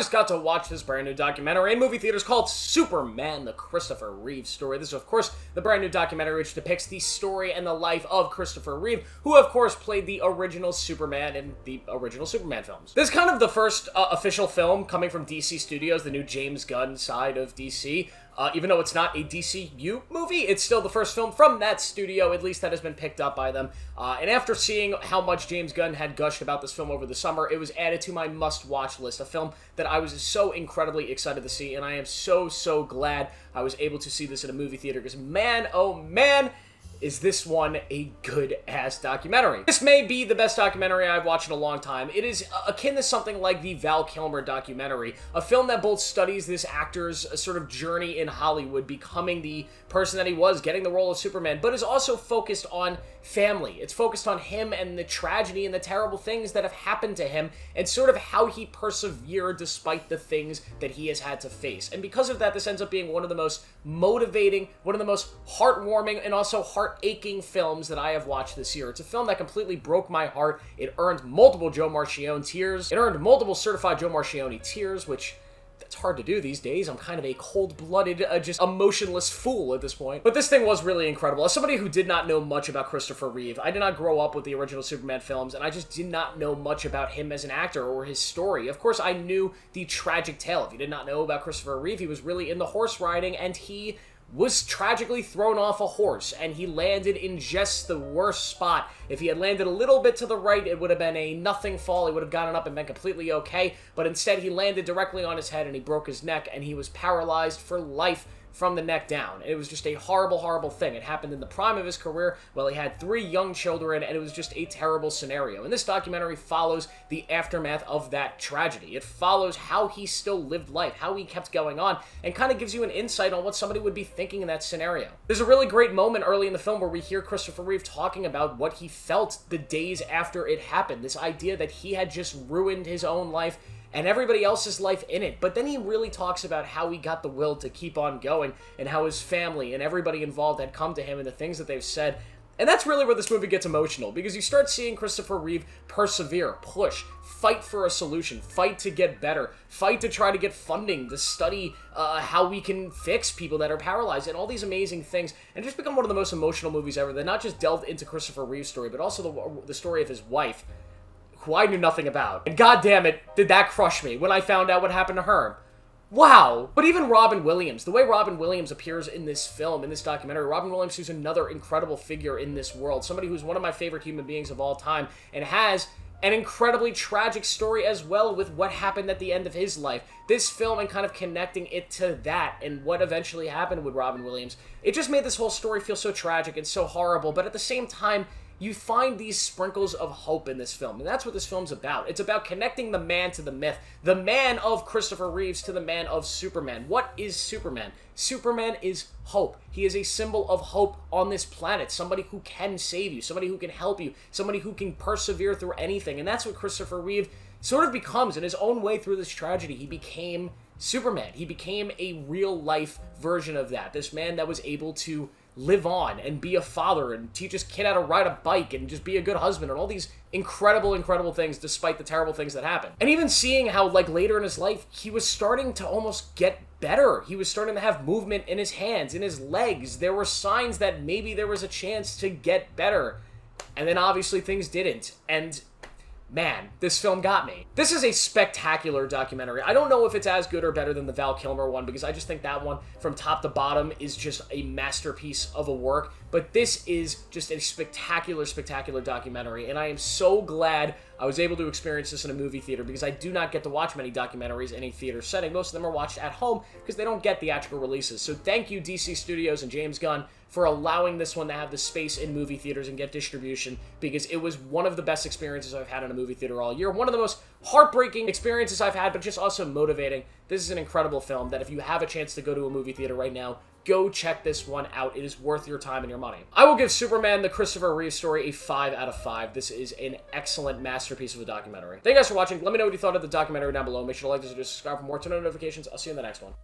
just got to watch this brand new documentary in movie theaters called Superman, the Christopher Reeve story. This is, of course, the brand new documentary which depicts the story and the life of Christopher Reeve, who, of course, played the original Superman in the original Superman films. This is kind of the first official film coming from DC Studios, the new James Gunn side of DC. Even though it's not a DCU movie, it's still the first film from that studio, at least that has been picked up by them. And after seeing how much James Gunn had gushed about this film over the summer, it was added to my must-watch list, a film that I was so incredibly excited to see, and I am so glad I was able to see this in a movie theater, because man, oh man, is this one a good-ass documentary. This may be the best documentary I've watched in a long time. It is akin to something like the Val Kilmer documentary, a film that both studies this actor's sort of journey in Hollywood, becoming the person that he was, getting the role of Superman, but is also focused on family. It's focused on him and the tragedy and the terrible things that have happened to him, and sort of how he persevered despite the things that he has had to face. And because of that, this ends up being one of the most motivating, one of the most heartwarming, and also heart-aching films that I have watched this year. It's a film that completely broke my heart. It earned multiple Joe Marchione tears. It earned multiple certified Joe Marchione tears, which it's hard to do these days. I'm kind of a cold-blooded, just emotionless fool at this point. But this thing was really incredible. As somebody who did not know much about Christopher Reeve, I did not grow up with the original Superman films, and I just did not know much about him as an actor or his story. Of course, I knew the tragic tale. If you did not know about Christopher Reeve, he was really into horse riding, and he was tragically thrown off a horse, and he landed in just the worst spot. If he had landed a little bit to the right, it would have been a nothing fall. He would have gotten up and been completely okay, but instead he landed directly on his head, and he broke his neck, and he was paralyzed for life from the neck down. It was just a horrible thing. It happened in the prime of his career while he had 3 young children, and it was just a terrible scenario. And this documentary follows the aftermath of that tragedy. It follows how he still lived life, how he kept going on, and kind of gives you an insight on what somebody would be thinking in that scenario. There's a really great moment early in the film where we hear Christopher Reeve talking about what he felt the days after it happened. This idea that he had just ruined his own life and everybody else's life in it. But then he really talks about how he got the will to keep on going, and how his family and everybody involved had come to him, and the things that they've said. And that's really where this movie gets emotional, because you start seeing Christopher Reeve persevere, push, fight for a solution, fight to get better, fight to try to get funding to study how we can fix people that are paralyzed, and all these amazing things, and just become one of the most emotional movies ever that not just delved into Christopher Reeve's story, but also the story of his wife, who I knew nothing about. And goddamn it, did that crush me when I found out what happened to her. Wow. But even Robin Williams, the way Robin Williams appears in this film, in this documentary, Robin Williams, who's another incredible figure in this world, somebody who's one of my favorite human beings of all time, and has an incredibly tragic story as well with what happened at the end of his life. This film, and kind of connecting it to that and what eventually happened with Robin Williams, it just made this whole story feel so tragic and so horrible, but at the same time, you find these sprinkles of hope in this film, and that's what this film's about. It's about connecting the man to the myth, the man of Christopher Reeves to the man of Superman. What is Superman? Superman is hope. He is a symbol of hope on this planet, somebody who can save you, somebody who can help you, somebody who can persevere through anything, and that's what Christopher Reeve sort of becomes in his own way through this tragedy. He became Superman. He became a real-life version of that, this man that was able to live on and be a father and teach his kid how to ride a bike and just be a good husband and all these incredible things despite the terrible things that happened. And even seeing how, like, later in his life, he was starting to almost get better. He was starting to have movement in his hands, in his legs. There were signs that maybe there was a chance to get better. And then obviously things didn't. And man, this film got me. This is a spectacular documentary. I don't know if it's as good or better than the Val Kilmer one, because I just think that one, from top to bottom, is just a masterpiece of a work. But this is just a spectacular documentary, and I am so glad I was able to experience this in a movie theater, because I do not get to watch many documentaries in a theater setting. Most of them are watched at home because they don't get theatrical releases. So thank you, DC Studios and James Gunn, for allowing this one to have the space in movie theaters and get distribution, because it was one of the best experiences I've had in a movie theater all year. One of the most heartbreaking experiences I've had, but just also motivating. This is an incredible film that if you have a chance to go to a movie theater right now, go check this one out. It is worth your time and your money. I will give Superman, the Christopher Reeve story, a 5 out of 5. This is an excellent masterpiece of a documentary. Thank you guys for watching. Let me know what you thought of the documentary down below. Make sure to like this video, subscribe for more, turn on notifications. I'll see you in the next one.